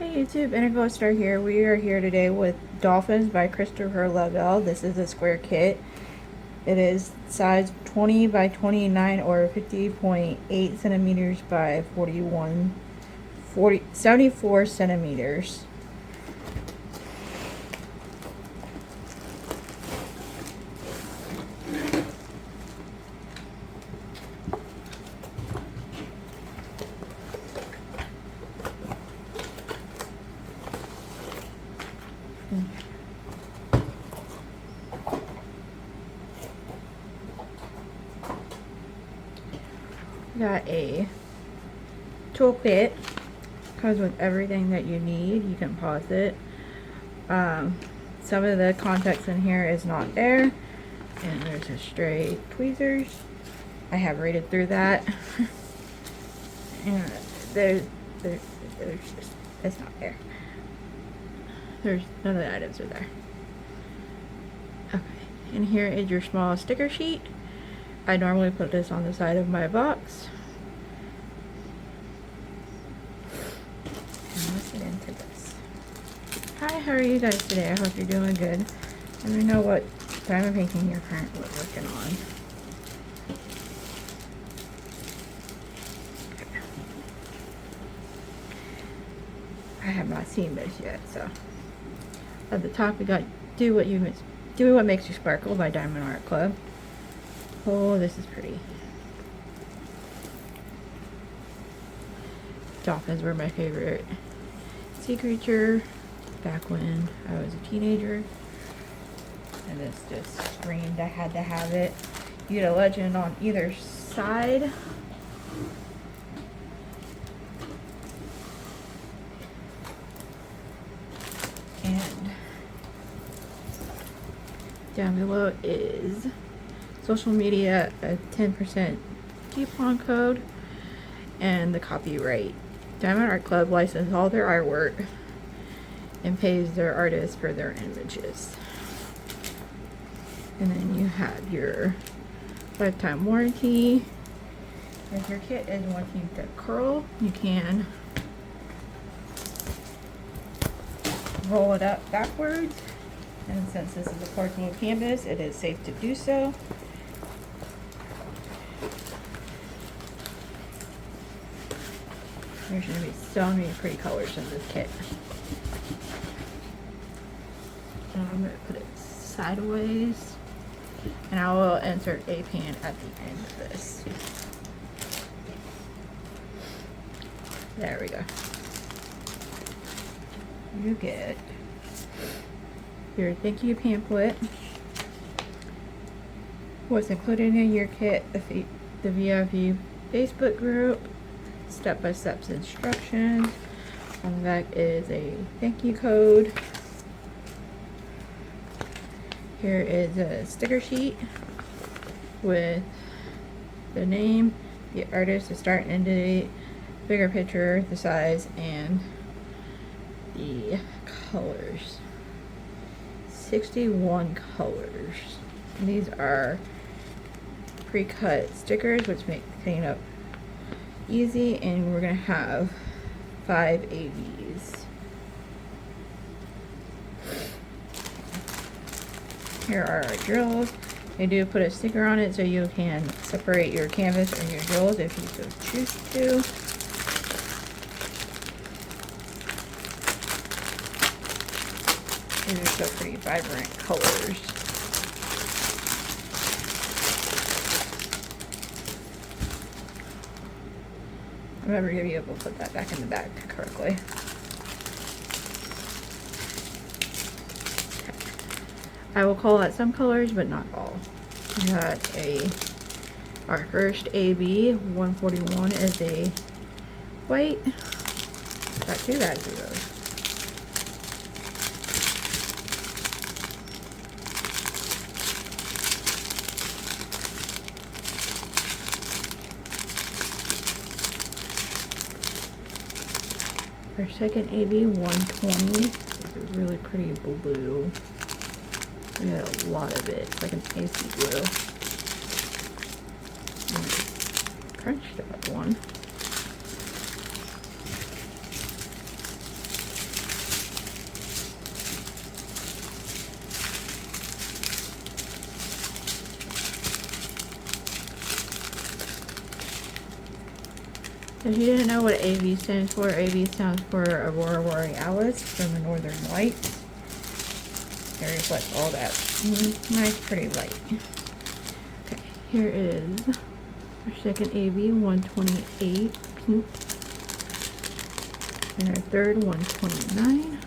Hey YouTube, Integral Star here. We are here today with Dolphins by Christopher Lovell. This is a square kit. It is size 20 by 29 or 50.8 centimeters by 74 centimeters. Got a toolkit, comes with everything that you need. You can pause it. Some of the context in here is not there, and there's a stray tweezers. I have rated through that. And there's just, it's not there. There's none of the items are there. Okay, and here is your small sticker sheet. I normally put this on the side of my box. And let's get into this. Hi, how are you guys today? I hope you're doing good. Let me know what diamond painting you're currently working on. I have not seen this yet, so at the top we got Do What Makes You Sparkle by Diamond Art Club. Oh, this is pretty. Dolphins were my favorite sea creature back when I was a teenager. And this just screamed I had to have it. You get a legend on either side. And down below is social media, a 10% coupon code, and the copyright. Diamond Art Club licenses all their artwork and pays their artists for their images. And then you have your lifetime warranty. If your kit is wanting to curl, you can roll it up backwards. And since this is a porcelain canvas, it is safe to do so. There's going to be so many pretty colors in this kit. And I'm going to put it sideways. And I will insert a pan at the end of this. There we go. You get your thank you pamphlet. What's included in your kit, the VIP Facebook group, step-by-step instructions. On the back is a thank you code. Here is a sticker sheet with the name, the artist, the start and end date, bigger picture, the size, and the colors. 61 colors. And these are pre-cut stickers, which make cleaning up easy, and we're gonna have 5 ABs. Here are our drills. They do put a sticker on it so you can separate your canvas and your drills if you so choose to. These are so pretty vibrant colors. I'm never going to be able to put that back in the bag correctly. I will call out some colors, but not all. We got our first AB, 141 is a white. Got 2 bags of those. Our second AB, 120. This is really pretty blue. We got a lot of it. It's like an AC blue. Crunched up one. If you didn't know what AV stands for, AV stands for Aurora Borealis from the Northern Lights. It reflects all that nice, pretty light. Okay, here is our second AV, 128 pink. And our third, 129.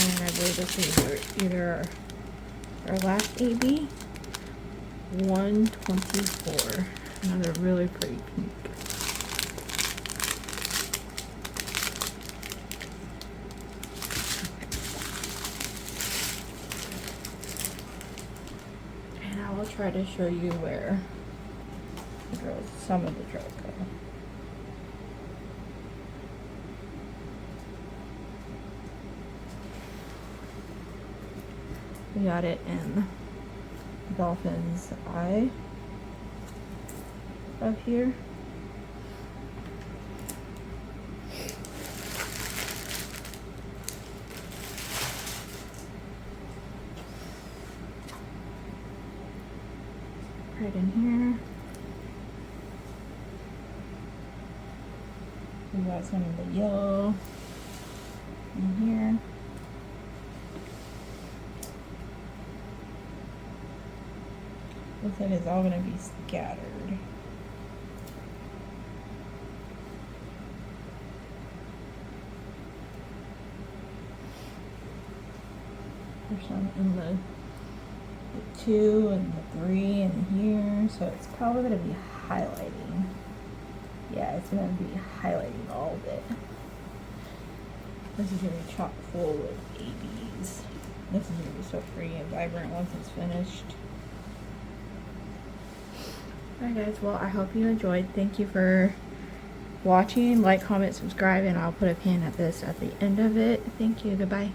And I believe this is either our last AB, 124. Another really pretty pink. And I will try to show you where some of the drills go. We got it in Dolphins' eye up here. Right in here. We got some of the yellow in here. Looks like it's all going to be scattered. There's some in the 2 and the 3 in here, so it's probably going to be highlighting. Yeah, it's going to be highlighting all of it. This is going to be chock full with ABs. This is going to be so pretty and vibrant once it's finished. Alright guys, well I hope you enjoyed. Thank you for watching. Like, comment, subscribe, and I'll put a pin at this at the end of it. Thank you. Goodbye.